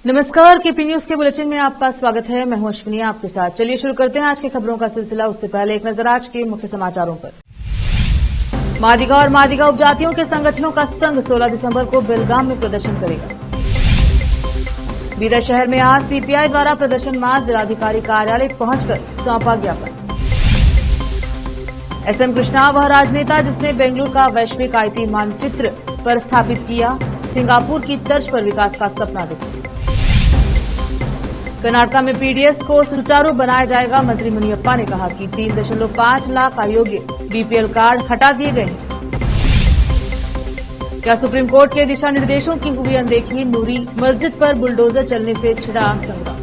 नमस्कार, KP news के bulletin में आपका स्वागत है। मैं हूं अश्विनी आपके साथ। चलिए शुरू करते हैं आज की खबरों का सिलसिला। उससे पहले एक नजर आज के मुख्य समाचारों पर। मादिगा और मादिगा उपजातियों के संगठनों का संघ 16 दिसंबर को बेलगाम में प्रदर्शन करेगा। बीदर शहर में आज सीपीआई द्वारा प्रदर्शन मार्च जिलाधिकारी कार्यालय पहुंचकर सौंपा ज्ञापन। एसएम कृष्णा वह राजनेता जिसने बेंगलुरु का वैश्विक आईटी मानचित्र पर स्थापित किया, सिंगापुर की तर्ज पर विकास का सपना देखा। कर्नाटक में पीडीएस को सुचारू बनाया जाएगा। मंत्री मुनियप्पा ने कहा कि 3.5 लाख अयोग्य बीपीएल कार्ड हटा दिए गए हैं। क्या सुप्रीम कोर्ट के दिशा निर्देशों की हुई अनदेखी, नूरी मस्जिद पर बुलडोजर चलने से छिड़ा संग्राम।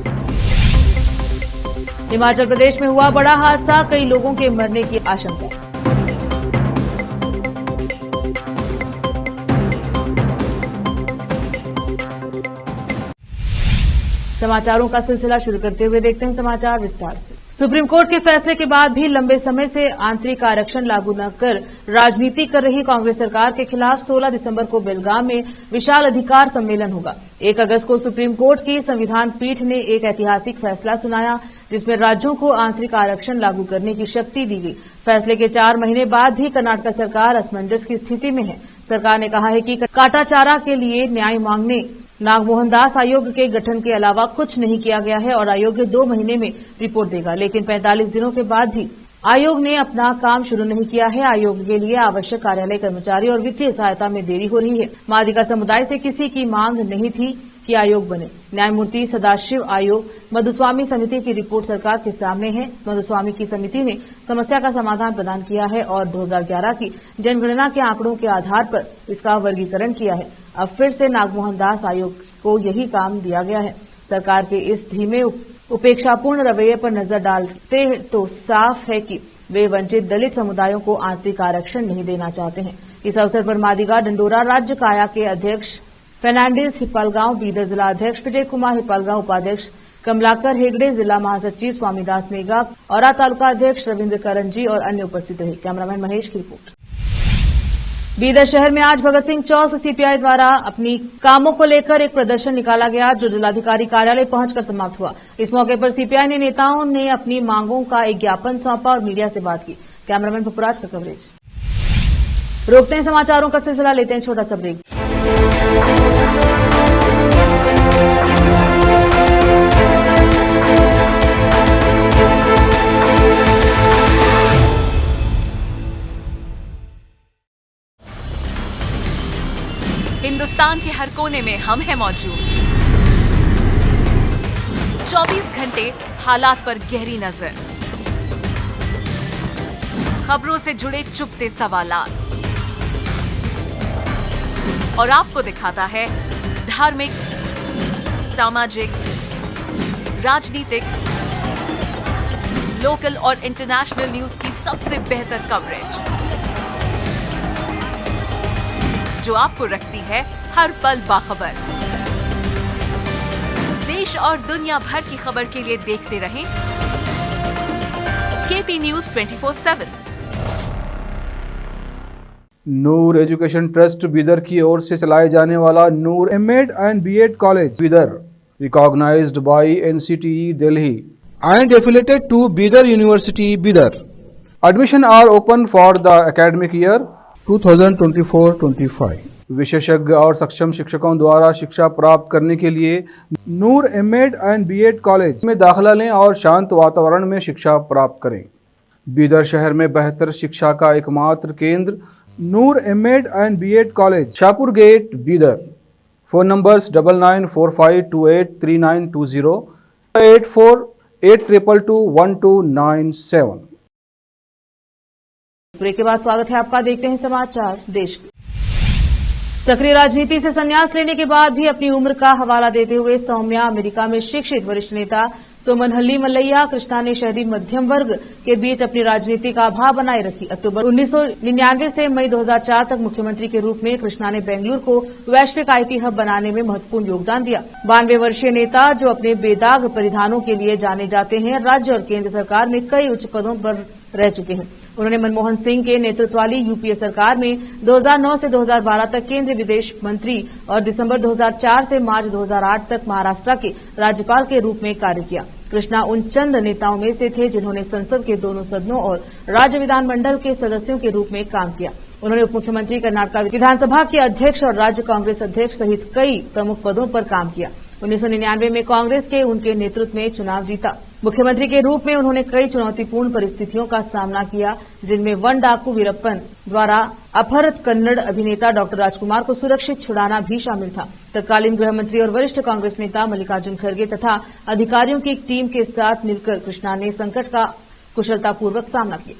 हिमाचल प्रदेश में हुआ बड़ा हादसा, कई लोगों के मरने की आशंका। समाचारों का सिलसिला शुरू करते हुए देखते हैं समाचार विस्तार से। सुप्रीम कोर्ट के फैसले के बाद भी लंबे समय से आंतरिक आरक्षण लागू न कर राजनीति कर रही कांग्रेस सरकार के खिलाफ 16 दिसंबर को बेलगाम में विशाल अधिकार सम्मेलन होगा। 1 अगस्त को सुप्रीम कोर्ट की संविधान पीठ ने एक ऐतिहासिक फैसला सुनाया, जिसमें राज्यों को आंतरिक आरक्षण लागू करने की शक्ति दी गई। फैसले के 4 महीने बाद भी कर्नाटक सरकार असमंजस की स्थिति में है। सरकार ने कहा है कि काटाचारा के लिए न्याय मांगने नागमोहन दास आयोग के गठन के अलावा कुछ नहीं किया गया है और आयोग 2 महीने में रिपोर्ट देगा, लेकिन 45 दिनों के बाद भी आयोग ने अपना काम शुरू नहीं किया है। आयोग के लिए आवश्यक कार्यालय कर्मचारी और वित्तीय सहायता में देरी हो रही है। मादिगा समुदाय से किसी की मांग नहीं थी कि आयोग बने। न्यायमूर्ति सदाशिव आयोग मधुस्वामी समिति की रिपोर्ट सरकार के सामने है। मधुस्वामी की समिति ने समस्या का समाधान प्रदान किया है और 2011 की जनगणना के आंकड़ों के आधार पर इसका वर्गीकरण किया है। अब फिर से नागमोहन दास आयोग को यही काम दिया गया है। सरकार के इस धीमे उपेक्षापूर्ण रवैये पर नजर डालते तो साफ है कि वे वंचित दलित समुदायों को आंतरिक आरक्षण नहीं देना चाहते हैं। इस अवसर पर मादिगा डंडोरा राज्य काया के अध्यक्ष फर्नांडिस हिप्पलगांव, बीदर जिला अध्यक्ष विजय कुमार हिप्पलगांव, उपाध्यक्ष कमलाकर हेगड़े, जिला महासचिव स्वामीदास मेघा, औरा तालुका अध्यक्ष रविंद्र करंजी और अन्य उपस्थित रहे। कैमरामैन महेश की रिपोर्ट। बीदर शहर में आज भगत सिंह चौक से सीपीआई द्वारा अपनी कामों को लेकर एक प्रदर्शन निकाला गया, जो जिलाधिकारी कार्यालय पहुंचकर समाप्त हुआ। इस मौके पर सीपीआई ने नेताओं ने अपनी मांगों का एक ज्ञापन सौंपा और मीडिया से बात की। कैमरामैन पपुराज का कवरेज। रोकते हैं समाचारों का सिलसिला, लेते हैं छोटा सा ब्रेक। हिंदुस्तान के हर कोने में हम हैं मौजूद। 24 घंटे हालात पर गहरी नजर, खबरों से जुड़े चुपते सवालात और आपको दिखाता है धार्मिक, सामाजिक, राजनीतिक, लोकल और इंटरनेशनल न्यूज की सबसे बेहतर कवरेज, जो आपको रखती है हर पल बाखबर। देश और दुनिया भर की खबर के लिए देखते रहें KP news 24/7। Noor education trust Bidar की ओर से चलाए जाने वाला Noor MEd and BEd college Bidar, recognised by NCTE Delhi and affiliated to Bidar University, Bidar. Admission are open for the academic year 2024-25. विशेषज्ञ और सक्षम शिक्षकों द्वारा शिक्षा प्राप्त करने के लिए नूर एमएड एंड बीएड कॉलेज में दाखिला लें और शांत वातावरण में शिक्षा प्राप्त करें। बीदर शहर में बेहतर शिक्षा का एकमात्र केंद्र Noor MEd and BEd college, Shahpur gate, Bidar. Phone numbers 9945283920, 8482221297। Break के बाद स्वागत है आपका। देखते हैं समाचार देश के। सक्रिय राजनीति से संन्यास लेने के बाद भी अपनी उम्र का हवाला देते हुए सौम्या अमेरिका में शिक्षित वरिष्ठ नेता सोमनहल्ली मल्लैया कृष्णा ने शहरी मध्यम वर्ग के बीच अपनी राजनीतिक आभा बनाए रखी। अक्टूबर 1999 से मई 2004 तक मुख्यमंत्री के रूप में कृष्णा ने बेंगलुरु को वैश्विक आईटी हब बनाने में महत्वपूर्ण योगदान दिया। 92 वर्षीय नेता, जो अपने बेदाग परिधानों के लिए जाने जाते हैं, राज्य और केंद्र सरकार में कई उच्च पदों पर रह चुके हैं। उन्होंने मनमोहन सिंह के नेतृत्व वाली यूपीए सरकार में 2009 से 2012 तक केंद्रीय विदेश मंत्री और दिसंबर 2004 से मार्च 2008 तक महाराष्ट्र के राज्यपाल के रूप में कार्य किया। कृष्णा उन चंद नेताओं में से थे जिन्होंने संसद के दोनों सदनों और राज्य विधानमंडल के सदस्यों के रूप में काम किया। उन्होंने उप मुख्यमंत्री, कर्नाटक विधानसभा के अध्यक्ष और राज्य कांग्रेस अध्यक्ष सहित कई प्रमुख पदों पर काम किया। 1999 में कांग्रेस के उनके नेतृत्व में चुनाव जीता। मुख्यमंत्री के रूप में उन्होंने कई चुनौतीपूर्ण परिस्थितियों का सामना किया, जिनमें वन डाकू वीरप्पन द्वारा अपहृत कन्नड़ अभिनेता डॉक्टर राजकुमार को सुरक्षित छुड़ाना भी शामिल था। तत्कालीन गृह मंत्री और वरिष्ठ कांग्रेस नेता मल्लिकार्जुन खड़गे तथा अधिकारियों की एक टीम के साथ मिलकर कृष्णा ने संकट का कुशलतापूर्वक सामना किया।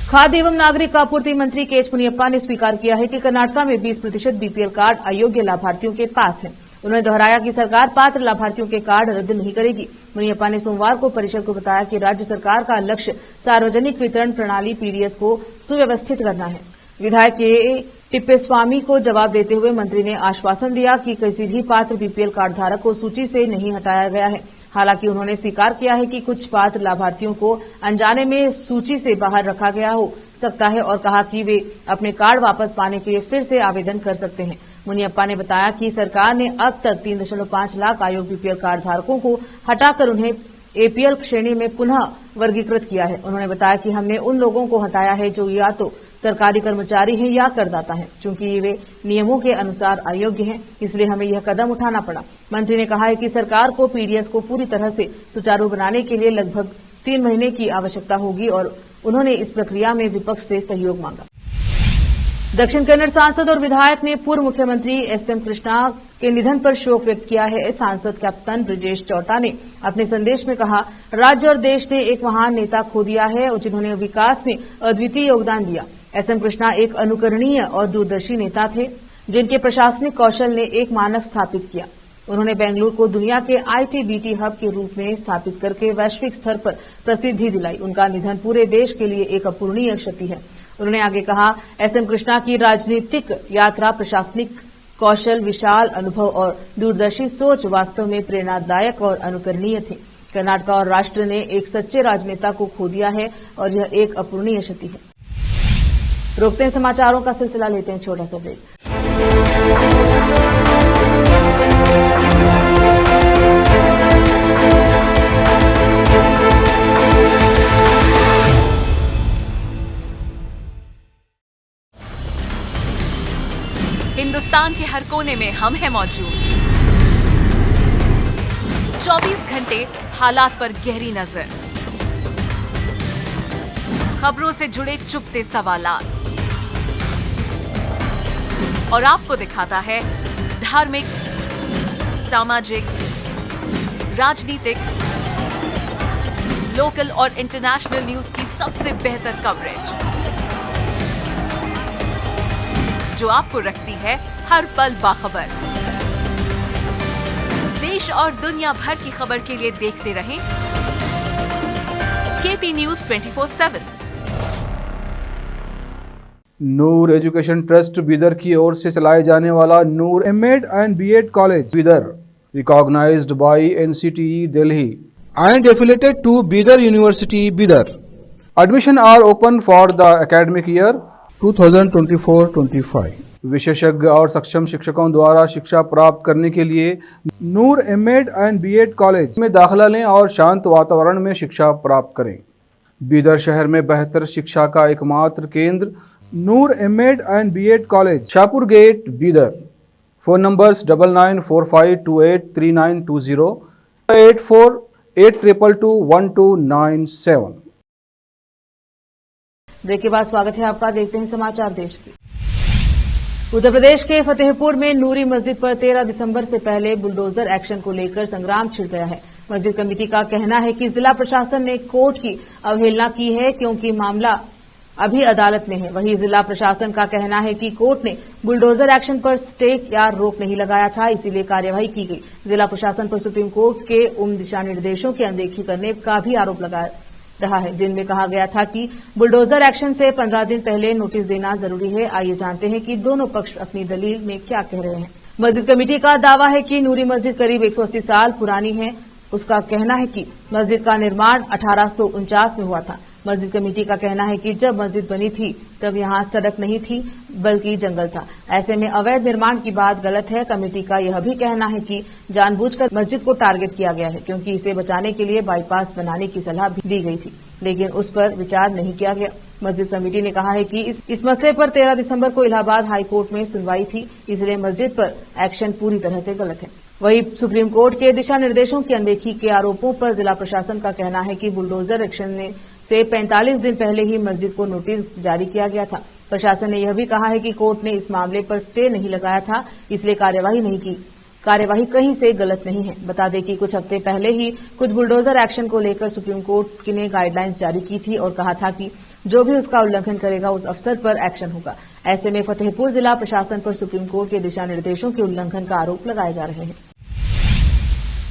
खाद्य एवं नागरिक आपूर्ति मंत्री के एच मुनियप्पा ने स्वीकार किया है कि कर्नाटक में 20% बीपीएल कार्ड अयोग्य लाभार्थियों के पास है। उन्होंने दोहराया कि सरकार पात्र लाभार्थियों के कार्ड रद्द नहीं करेगी। मुनियप्पा ने सोमवार को परिषद को बताया कि राज्य सरकार का लक्ष्य सार्वजनिक वितरण प्रणाली पीडीएस को सुव्यवस्थित करना है। विधायक के टिप्पेस्वामी को जवाब देते हुए मंत्री ने आश्वासन दिया कि किसी भी पात्र बीपीएल कार्ड धारक को सूची से नहीं हटाया गया है। हालांकि उन्होंने स्वीकार किया है कि कुछ पात्र लाभार्थियों को अनजाने में सूची से बाहर रखा गया हो सकता है और कहा कि वे अपने कार्ड वापस पाने के लिए फिर से आवेदन कर सकते हैं। मुनियप्पा ने बताया कि सरकार ने अब तक 3.5 लाख अयोग्य बीपीएल कार्ड धारकों को हटाकर उन्हें एपीएल श्रेणी में पुनः वर्गीकृत किया है। उन्होंने बताया कि हमने उन लोगों को हटाया है जो या तो सरकारी कर्मचारी हैं या करदाता हैं। चूंकि वे नियमों के अनुसार अयोग्य हैं, इसलिए हमें यह कदम उठाना पड़ा। मंत्री ने कहा है कि सरकार को पीडीएस को पूरी तरह से सुचारू बनाने के लिए लगभग 3 महीने की आवश्यकता होगी और उन्होंने इस प्रक्रिया में विपक्ष से सहयोग मांगा। दक्षिण कन्नड़ सांसद और विधायक ने पूर्व मुख्यमंत्री एसएम कृष्णा के निधन पर शोक व्यक्त किया है। सांसद कैप्टन ब्रजेश चौटा ने अपने संदेश में कहा, राज्य और देश ने एक महान नेता खो दिया है और जिन्होंने विकास में अद्वितीय योगदान दिया। एसएम कृष्णा एक अनुकरणीय और दूरदर्शी नेता थे, जिनके प्रशासनिक कौशल ने एक मानक स्थापित किया। उन्होंने बेंगलुरु को दुनिया के आईटी-बीटी हब के रूप में स्थापित करके वैश्विक स्तर पर प्रसिद्धि दिलाई। उनका निधन पूरे देश के लिए एक अपूरणीय क्षति है। उन्होंने आगे कहा, एसएम कृष्णा की राजनीतिक यात्रा, प्रशासनिक कौशल, विशाल अनुभव और दूरदर्शी सोच वास्तव में प्रेरणादायक और अनुकरणीय थे। कर्नाटक और राष्ट्र ने एक सच्चे राजनेता को खो दिया है और यह एक अपूरणीय क्षति है। रोकते हैं समाचारों का सिलसिला, लेते हैं छोटा सा ब्रेक। हिंदुस्तान के हर कोने में हम हैं मौजूद। 24 घंटे हालात पर गहरी नजर, खबरों से जुड़े चुपते सवालात और आपको दिखाता है धार्मिक, सामाजिक, राजनीतिक, लोकल और इंटरनेशनल न्यूज की सबसे बेहतर कवरेज, जो आपको रखती है हर पल बाखबर। देश और दुनिया भर की खबर के लिए देखते रहें KP news 24/7। Noor education trust Bidar की ओर से चलाए जाने वाला Noor MEd and BEd college Bidar, recognised by NCTE Delhi and affiliated to Bidar University, Bidar. Admission are open for the academic year 2024-25. विशेषज्ञ और सक्षम शिक्षकों द्वारा शिक्षा प्राप्त करने के लिए नूर एमएड एंड बीएड कॉलेज में दाखिला लें और शांत वातावरण में शिक्षा प्राप्त करें। बीदर शहर में बेहतर शिक्षा का एकमात्र केंद्र Noor MEd and BEd college, Shahpur gate, Bidar. Phone numbers 9945283920, 8482221297। Break के बाद स्वागत है आपका। देखते हैं समाचार देश के। उत्तर प्रदेश के फतेहपुर में नूरी मस्जिद पर 13 दिसंबर से पहले बुलडोजर एक्शन को लेकर संग्राम छिड़ गया है। मस्जिद कमेटी का कहना है कि जिला प्रशासन ने कोर्ट की अवहेलना की है क्योंकि मामला अभी अदालत में है। वहीं जिला प्रशासन का कहना है कि कोर्ट ने बुलडोजर एक्शन पर स्टे या रोक नहीं लगाया था, इसीलिए कार्यवाही की गई। जिला प्रशासन पर सुप्रीम कोर्ट के उन दिशा निर्देशों की अनदेखी करने का भी आरोप लगा रहा है जिनमें कहा गया था कि बुलडोजर एक्शन से 15 दिन पहले नोटिस देना जरूरी है। आइए जानते हैं कि दोनों पक्ष अपनी दलील में क्या कह रहे हैं। मस्जिद कमेटी का दावा है कि नूरी मस्जिद करीब 180 साल पुरानी है। उसका कहना है कि मस्जिद का निर्माण 1849 में हुआ था। मस्जिद कमेटी का कहना है कि जब मस्जिद बनी थी तब यहां सड़क नहीं थी बल्कि जंगल था। ऐसे में अवैध निर्माण की बात गलत है। कमेटी का यह भी कहना है कि जानबूझकर मस्जिद को टारगेट किया गया है, क्योंकि इसे बचाने के लिए बाईपास बनाने की सलाह भी दी गई थी, लेकिन उस पर विचार नहीं किया गया। मस्जिद कमेटी ने कहा है कि इस मसले पर 13 दिसंबर को इलाहाबाद हाई कोर्ट में सुनवाई थी, इसलिए मस्जिद पर एक्शन पूरी तरह से गलत है। वहीं सुप्रीम कोर्ट के दिशा निर्देशों की अनदेखी के आरोपों पर जिला प्रशासन का कहना है कि बुलडोजर एक्शन से 45 दिन पहले ही मस्जिद को नोटिस जारी किया गया था। प्रशासन ने यह भी कहा है कि कोर्ट ने इस मामले पर स्टे नहीं लगाया था, इसलिए कार्यवाही नहीं की। कार्यवाही कहीं से गलत नहीं है। बता दें कि कुछ हफ्ते पहले ही कुछ बुलडोजर एक्शन को लेकर सुप्रीम कोर्ट ने गाइडलाइंस जारी की थी और कहा था कि जो भी उसका उल्लंघन करेगा उस अफसर पर एक्शन होगा। ऐसे में फतेहपुर जिला प्रशासन पर सुप्रीम कोर्ट के दिशा निर्देशों के उल्लंघन का आरोप लगाए जा रहे हैं।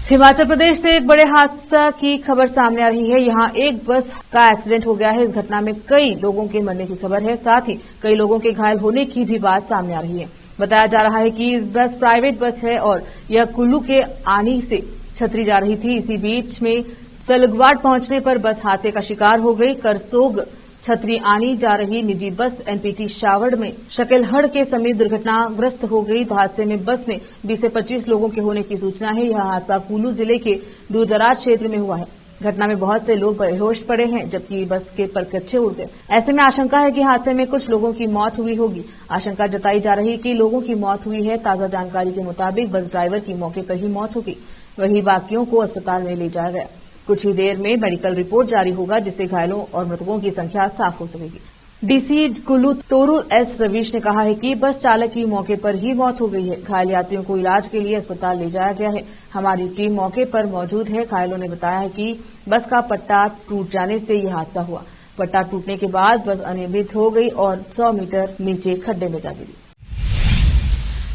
हिमाचल प्रदेश से एक बड़े हादसा की खबर सामने आ रही है। यहां एक बस का एक्सीडेंट हो गया है। इस घटना में कई लोगों के मरने की खबर है, साथ ही कई लोगों के घायल होने की भी बात सामने आ रही है। बताया जा रहा है कि इस बस प्राइवेट बस है और यह कुल्लू के आनी से छतरी जा रही थी। इसी बीच में सलगवाड़ पहुंचने पर बस हादसे का शिकार हो गई। करसोग छतरी आनी जा रही निजी बस एनपीटी शावड़ में शकेलहड़ के समीप दुर्घटनाग्रस्त हो गई। हादसे में बस में 20 से 25 लोगों के होने की सूचना है। यह हादसा कुल्लू जिले के दूरदराज क्षेत्र में हुआ है। घटना में बहुत से लोग बेहोश पड़े हैं, जबकि बस के परखच्चे उड़ गए। ऐसे में आशंका है कि हादसे में कुछ लोगों की मौत हुई होगी। आशंका जताई जा रही है कि लोगों की मौत हुई है। ताजा जानकारी के मुताबिक बस ड्राइवर की मौके पर ही मौत हो गई, वहीं बाकियों को अस्पताल में ले जाया गया। कुछ ही देर में मेडिकल रिपोर्ट जारी होगा, जिससे घायलों और मृतकों की संख्या साफ हो सकेगी। डीसी कुल्लू तोरू एस रवीश ने कहा है कि बस चालक की मौके पर ही मौत हो गई है। घायल यात्रियों को इलाज के लिए अस्पताल ले जाया गया है। हमारी टीम मौके पर मौजूद है। घायलों ने बताया है कि बस का पट्टा टूट जाने से यह हादसा हुआ। पट्टा टूटने के बाद बस अनियमित हो गई और 100 मीटर नीचे खड्डे में जा गिरी।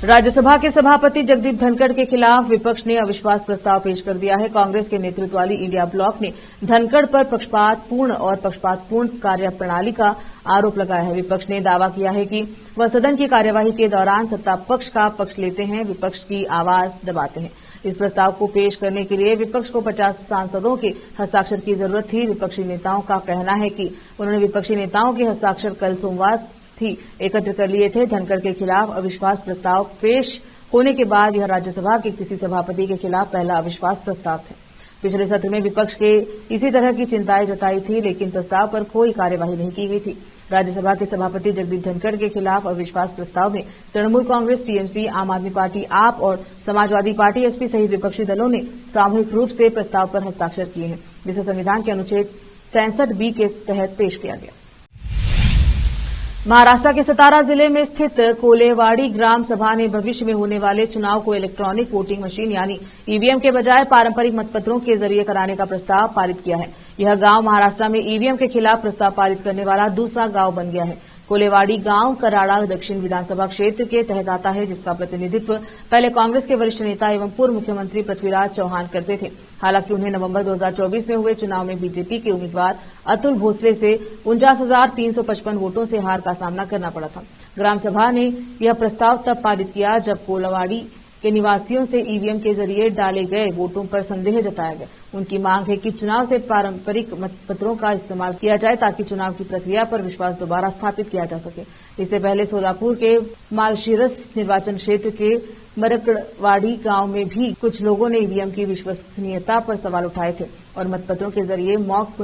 राज्यसभा के सभापति जगदीप धनखड़ के खिलाफ विपक्ष ने अविश्वास प्रस्ताव पेश कर दिया है। कांग्रेस के नेतृत्व वाली इंडिया ब्लॉक ने धनखड़ पर पक्षपातपूर्ण कार्यप्रणाली का आरोप लगाया है। विपक्ष ने दावा किया है कि वह सदन की कार्यवाही के दौरान सत्ता पक्ष का पक्ष लेते हैं, विपक्ष की आवाज दबाते हैं। इस प्रस्ताव को पेश करने के लिए विपक्ष को 50 सांसदों के हस्ताक्षर की जरूरत थी। विपक्षी नेताओं का कहना है कि उन्होंने विपक्षी नेताओं के हस्ताक्षर कल सोमवार एकत्र कर लिए थे। धनखड़ के खिलाफ अविश्वास प्रस्ताव पेश होने के बाद यह राज्यसभा के किसी सभापति के खिलाफ पहला अविश्वास प्रस्ताव है। पिछले सत्र में विपक्ष के इसी तरह की चिंताएं जताई थी, लेकिन प्रस्ताव पर कोई कार्यवाही नहीं की गई थी। राज्यसभा के सभापति जगदीप धनखड़ के खिलाफ अविश्वास प्रस्ताव में तृणमूल कांग्रेस, टीएमसी, आम आदमी पार्टी, आप और समाजवादी पार्टी एसपी सहित विपक्षी दलों ने सामूहिक रूप से प्रस्ताव पर हस्ताक्षर किए हैं, जिसे संविधान के अनुच्छेद 67B के तहत पेश किया गया। महाराष्ट्र के सतारा जिले में स्थित कोलेवाड़ी ग्राम सभा ने भविष्य में होने वाले चुनाव को इलेक्ट्रॉनिक वोटिंग मशीन यानी ईवीएम के बजाय पारंपरिक मतपत्रों के जरिए कराने का प्रस्ताव पारित किया है। यह गांव महाराष्ट्र में ईवीएम के खिलाफ प्रस्ताव पारित करने वाला दूसरा गांव बन गया है। कोलेवाड़ी गांव कराड़ा दक्षिण विधानसभा क्षेत्र के तहत आता है, जिसका प्रतिनिधित्व पहले कांग्रेस के वरिष्ठ नेता एवं पूर्व मुख्यमंत्री पृथ्वीराज चौहान करते थे। हालांकि उन्हें नवंबर 2024 में हुए चुनाव में बीजेपी के उम्मीदवार अतुल भोसले से 49,355 वोटों से हार का सामना करना पड़ा था। ग्राम सभा ने यह प्रस्ताव तब पारित किया जब कोलेवाड़ी के निवासियों से ईवीएम के जरिए डाले गए वोटों पर संदेह जताया गया। उनकी मांग है कि चुनाव से पारंपरिक मतपत्रों का इस्तेमाल किया जाए, ताकि चुनाव की प्रक्रिया पर विश्वास दोबारा स्थापित किया जा सके। इससे पहले सोलापुर के मालशीरस निर्वाचन क्षेत्र के मरकड़वाड़ी गांव में भी कुछ लोगों ने ईवीएम की विश्वसनीयता पर सवाल उठाए थे और मतपत्रों के जरिए मॉक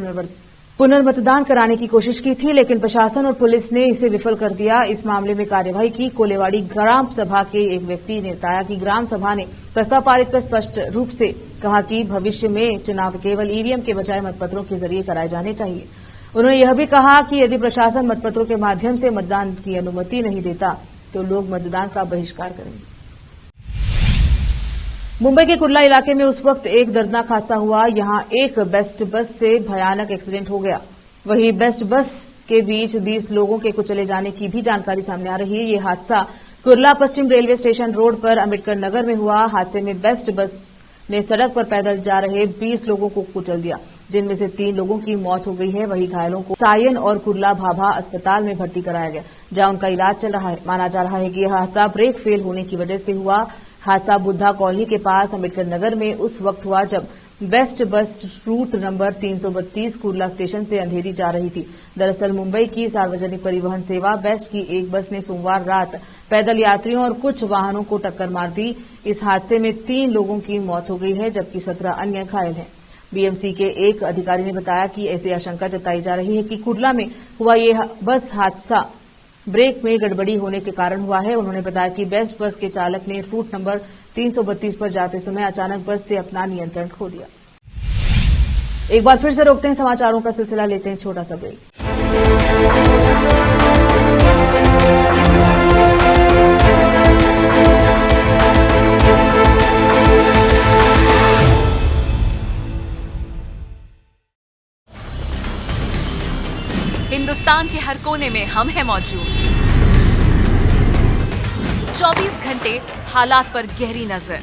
पुनर्मतदान कराने की कोशिश की थी, लेकिन प्रशासन और पुलिस ने इसे विफल कर दिया। इस मामले में कार्यवाही की कोलेवाड़ी ग्राम सभा के एक व्यक्ति ने बताया कि ग्राम सभा ने प्रस्ताव पारित कर स्पष्ट रूप से कहा कि भविष्य में चुनाव केवल ईवीएम के बजाय मतपत्रों के जरिए कराए जाने चाहिए। उन्होंने यह भी कहा कि यदि प्रशासन मतपत्रों के माध्यम से मतदान की अनुमति नहीं देता तो लोग मतदान का बहिष्कार करेंगे। मुंबई के कुर्ला इलाके में उस वक्त एक दर्दनाक हादसा हुआ। यहां एक बेस्ट बस से भयानक एक्सीडेंट हो गया। वहीं बेस्ट बस के बीच 20 लोगों के कुचले जाने की भी जानकारी सामने आ रही है। ये हादसा कुर्ला पश्चिम रेलवे स्टेशन रोड पर अंबेडकर नगर में हुआ। हादसे में बेस्ट बस ने सड़क पर पैदल जा रहे 20 लोगों को कुचल दिया, जिनमें से 3 लोगों की मौत हो गई है। वहीं घायलों को सायन और कुर्ला भाभा अस्पताल में भर्ती कराया गया, जहां उनका इलाज चल रहा है। माना जा रहा है कि यह हादसा ब्रेक फेल होने की वजह से हुआ। हादसा बुद्धा कॉलोनी के पास अंबेडकर नगर में उस वक्त हुआ जब best bus route number 332 Kurla station से अंधेरी जा रही थी। दरअसल मुंबई की सार्वजनिक परिवहन सेवा बेस्ट की एक बस ने सोमवार रात पैदल यात्रियों और कुछ वाहनों को टक्कर मार दी। इस हादसे में 3 लोगों की मौत हो गई है, जबकि 17 अन्य घायल हैं। बीएमसी के एक अधिकारी ने बताया कि ऐसी आशंका जताई जा रही है कि कुर्ला में हुआ ये बस हादसा ब्रेक में गड़बड़ी होने के कारण हुआ है। उन्होंने बताया कि बेस्ट बस के चालक ने रूट नंबर 332 पर जाते समय अचानक बस से अपना नियंत्रण खो दिया। एक बार फिर से रोकते हैं समाचारों का सिलसिला, लेते हैं छोटा सा ब्रेक। हिंदुस्तान के हर कोने में हम हैं मौजूद। 24 घंटे हालात पर गहरी नजर,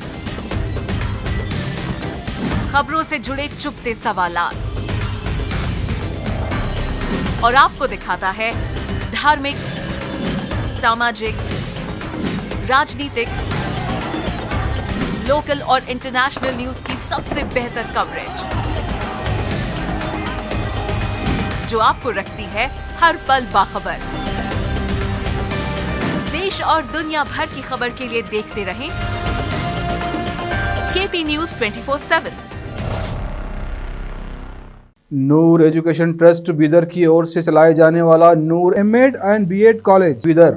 खबरों से जुड़े चुपते सवालात और आपको दिखाता है धार्मिक, सामाजिक, राजनीतिक, लोकल और इंटरनेशनल न्यूज की सबसे बेहतर कवरेज, जो आपको रखती है हर पल बाखबर। देश और दुनिया भर की खबर के लिए देखते रहें KP news 24/7। Noor education trust Bidar की ओर से चलाए जाने वाला Noor MEd and BEd college Bidar,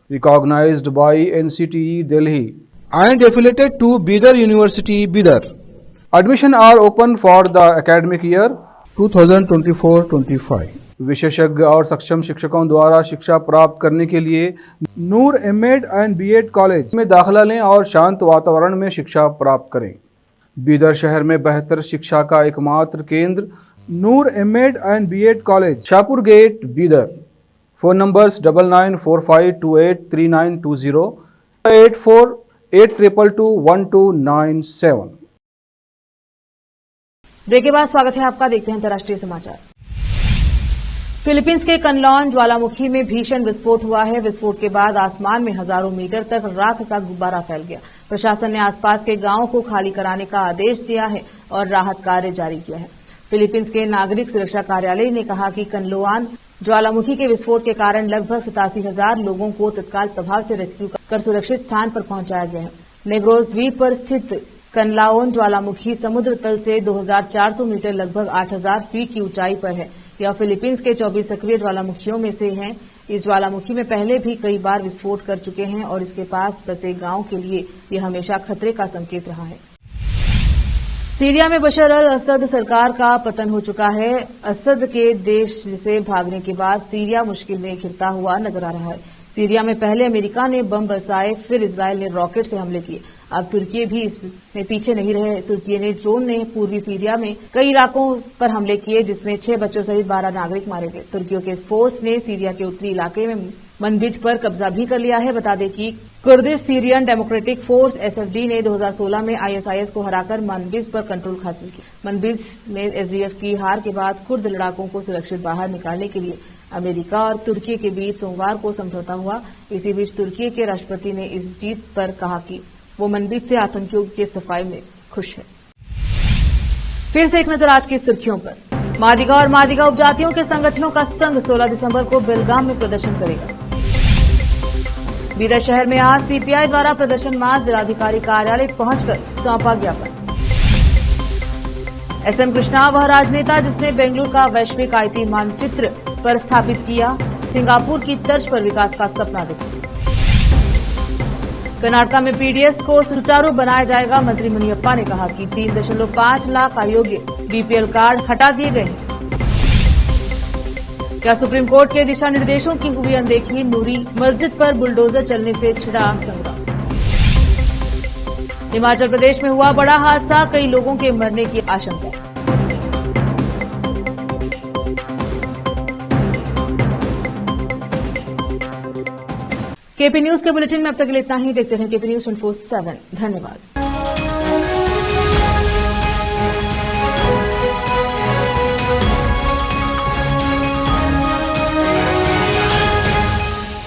recognised by NCTE Delhi and affiliated to Bidar University, Bidar, admission are open for the academic year 2024-25. विशेषज्ञ और सक्षम शिक्षकों द्वारा शिक्षा प्राप्त करने के लिए नूर एमएड एंड बीएड कॉलेज में दाखिला लें और शांत वातावरण में शिक्षा प्राप्त करें। बीदर शहर में बेहतर शिक्षा का एकमात्र केंद्र Noor MEd and BEd college, Shahpur gate, Bidar. Phone numbers 9945283920, 8482221297। Break के बाद स्वागत है आपका, देखते हैं अंतर्राष्ट्रीय समाचार। फिलीपींस के कनलॉन ज्वालामुखी में भीषण विस्फोट हुआ है। विस्फोट के बाद आसमान में हजारों मीटर तक राख का गुब्बारा फैल गया। प्रशासन ने आसपास के गांवों को खाली कराने का आदेश दिया है और राहत कार्य जारी किया है। फिलीपींस के नागरिक सुरक्षा कार्यालय ने कहा कि कनलोआन ज्वालामुखी के विस्फोट के कारण लगभग 87,000 लोगों को तत्काल प्रभाव से रेस्क्यू कर सुरक्षित स्थान पर पहुंचाया गया है। नेग्रोस द्वीप पर स्थित कनलाओन ज्वालामुखी समुद्र तल से 2,400 मीटर लगभग 8,000 फीट की ऊंचाई पर है। यह फिलीपींस के 24 सक्रिय ज्वालामुखियों में से है। इस ज्वालामुखी में पहले भी कई बार विस्फोट कर चुके हैं और इसके पास बसे गांव के लिए यह हमेशा खतरे का संकेत रहा है। सीरिया में बशर अल असद सरकार का पतन हो चुका है। असद के देश से भागने के बाद सीरिया मुश्किल में घिरता हुआ नजर आ रहा है। सीरिया में पहले अमेरिका ने बम बरसाए, फिर इजरायल ने रॉकेट से हमले किए। अब तुर्की भी इसमें पीछे नहीं रहे। तुर्की ने ड्रोन ने पूर्वी सीरिया में कई इलाकों पर हमले किए, जिसमें 6 बच्चों सहित 12 नागरिक मारे गए। तुर्कियों के फोर्स ने सीरिया के उत्तरी इलाके में मनबिज पर कब्जा भी कर लिया है। बता दें कि Kurdish Syrian democratic force SFD ने 2016 में आईएसआईएस को हराकर मनबिज पर कंट्रोल हासिल किया। मनबिज में एसडीएफ की हार के बाद कुर्द लड़ाकों को सुरक्षित बाहर निकालने के लिए अमेरिका और तुर्की के बीच सोमवार को समझौता हुआ। इसी बीच तुर्की के राष्ट्रपति ने इस जीत पर कहा कि वो मनबिज से आतंकियों के सफाई में खुश है। फिर से एक नजर आज की सुर्खियों पर। मादिगा और मादिगा उपजातियों के संगठनों का संघ 16 दिसंबर को बेलगाम में प्रदर्शन करेगा। बीदर शहर में आज सीपीआई द्वारा प्रदर्शन मार्च जिलाधिकारी कार्यालय पहुंचकर सौंपा ज्ञापन। एसएम कृष्णा वह राजनेता जिसने बेंगलुरु का वैश्विक आईटी मानचित्र पर स्थापित किया, सिंगापुर की तर्ज पर विकास का सपना देखा। कर्नाटक में पीडीएस को सुचारू बनाया जाएगा। मंत्री मुनियप्पा ने कहा कि 3.5 लाख अयोग्य बीपीएल कार्ड हटा दिए गए हैं। क्या सुप्रीम कोर्ट के दिशा निर्देशों की हुई अनदेखी, नूरी मस्जिद पर बुलडोजर चलने से छिड़ा संग्राम। हिमाचल प्रदेश में हुआ बड़ा हादसा, कई लोगों के मरने की आशंका। केपी न्यूज के बुलेटिन में अब तक के लिए इतना ही। देखते रहें केपी न्यूज 24/7। धन्यवाद।